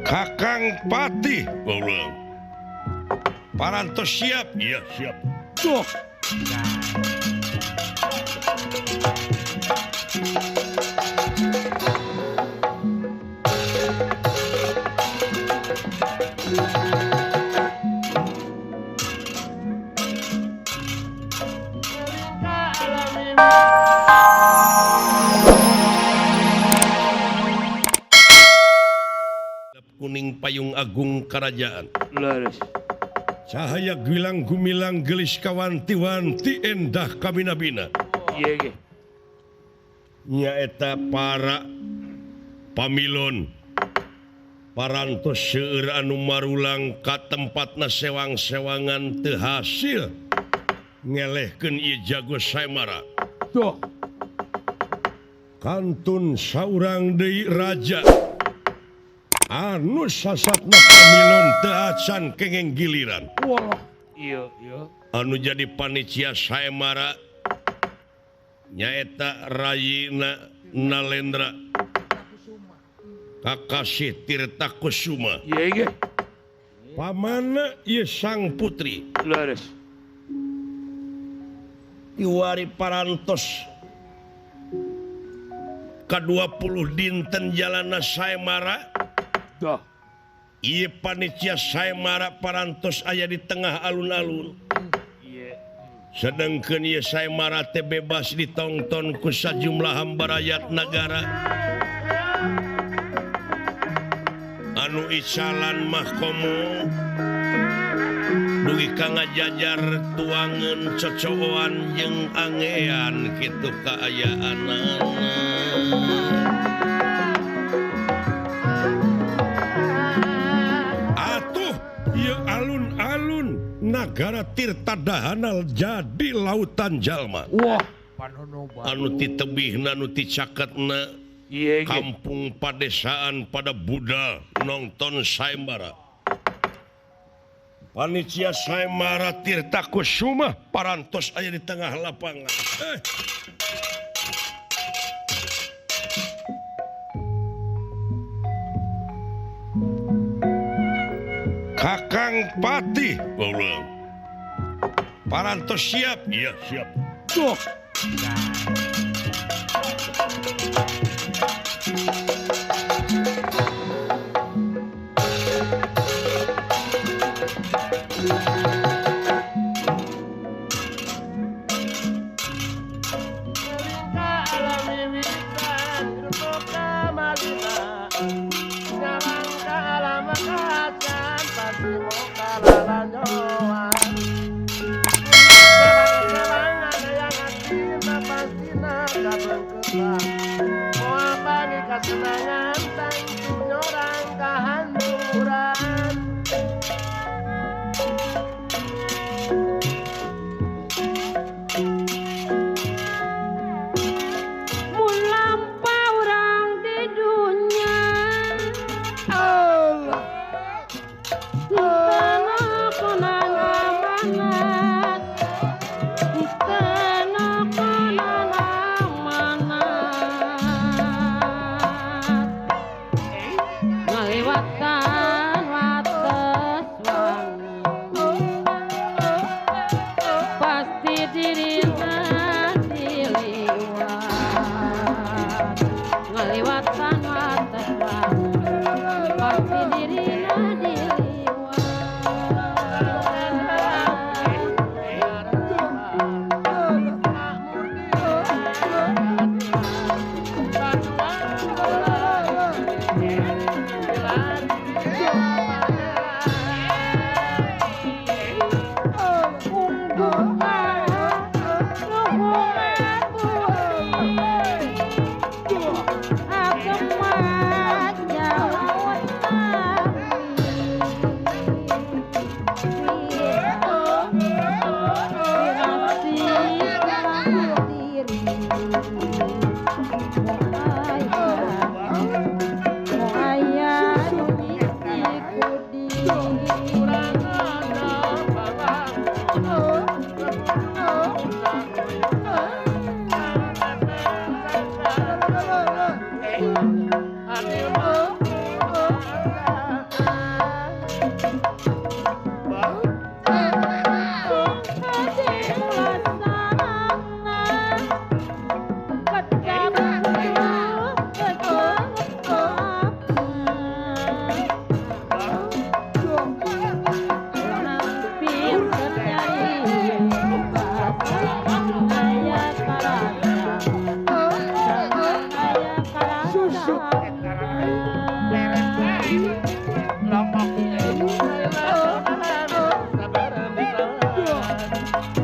Kakang Patih ulang. Parantos siap? Iya siap. Tuh. Kuning payung agung kerajaan. Laras. Cahaya gilang gumilang gelis kawanti-wanti endah kabina-bina. Iya ge. Nyaeta para pamilon parantos seueur anu marulang ka tempatna sewang-sewangan teu hasil ngelehkeun ieu jago saemara. Tuh. Kantun saurang deui raja anu sasatna pamilon teu acan kengeng giliran. Wah. Iya, iya. Anu jadi panitia saemara nyaeta Rayina Nalendra Kakasih Tirta Kusuma. Iya ge. Pamana ieu sang putri Laras. Iwari parantos ka-20 dinten jalana saemara. Dah. Ieu panitia saemara parantos aya di tengah alun-alun. Iya. Sedengkeun ieu saemara teh bebas ditonton ku sajumlah hamba rakyat nagara. Anu icalan mah komo dugi ka ngajajar tuangan cocoan jeung angean kitu kaayaanna. Atuh ieu alun-alun nagara Tirta Dahanal jadi lautan jalma. Wah, panono baru. Anu ti tebihna anu ti caketna Iya ge. kampung padesaan pada budal nonton saemara. Panitia saemara Tirta Kusuma parantos aya di tengah lapangan. Kakang Patih ulang. Parantos siap? Iya siap. Tuh.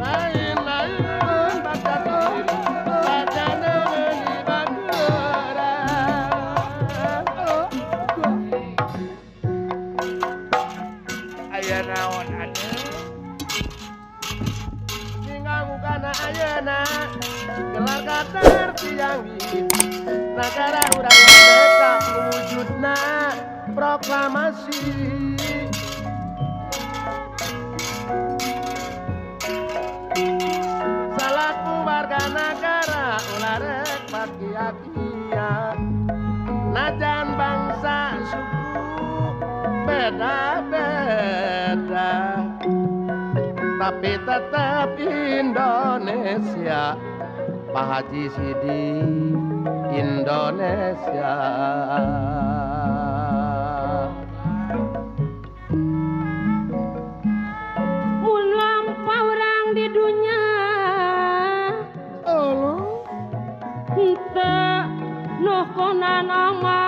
lain baca diri bacana meuni bageurang Aya naon anu? Ngagukana ayeuna gelar kader tianggi nagara urang merdeka wujudna proklamasi salaku warga negara ulah rek pakia-kia najan bangsa suku beda-beda tapi tetap Indonesia Pak Haji Sidi Indonesia mun lampah urang di dunya henteu nuhkunan amanah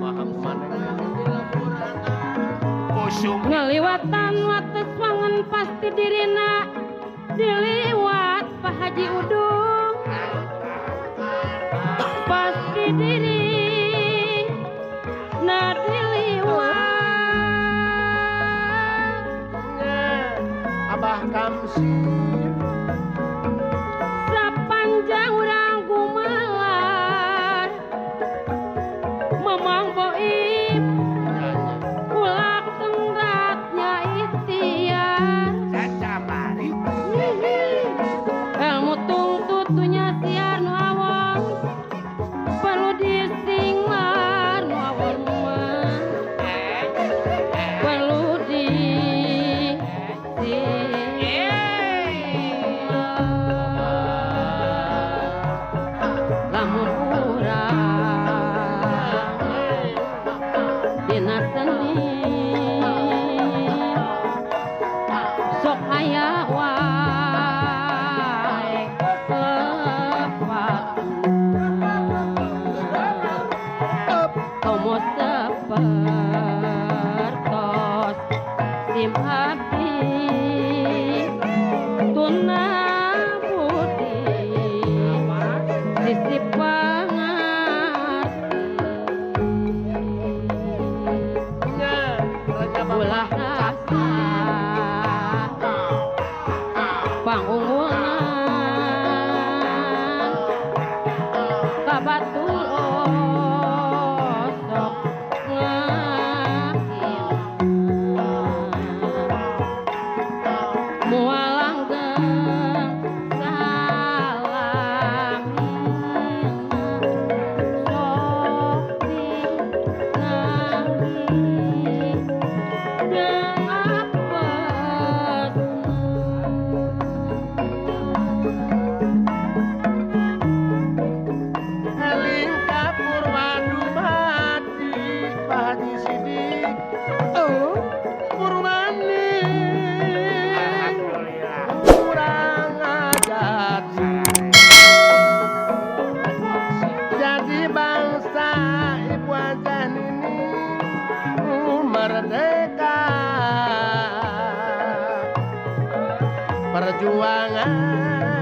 paham maneh Kusum ngaliwatan wates wangen pasti dirina diliwat Pak Haji Udung pasti diri na diliwat Abah Kamsir sapanjang urang gumalar Mamang Boim ulak tenggatnya ikhtiar Sacamari ilmu tungtutunya siar nu awon perlu disinglar nu awon mah perlu disinglar lamun urang dina seni sok aya wae tomo sepertos sim abdi tuna budi sisi pangarti ulah rasa pangunggulan kabatul osok ngakilan mualanggeng salam sok dinangi jeung apes eling kapur wadu mati Pak Haji Sidik Purwani Alhamdulillah kurang ajar jadi bangsa ibu aja nini merdeka perjuangan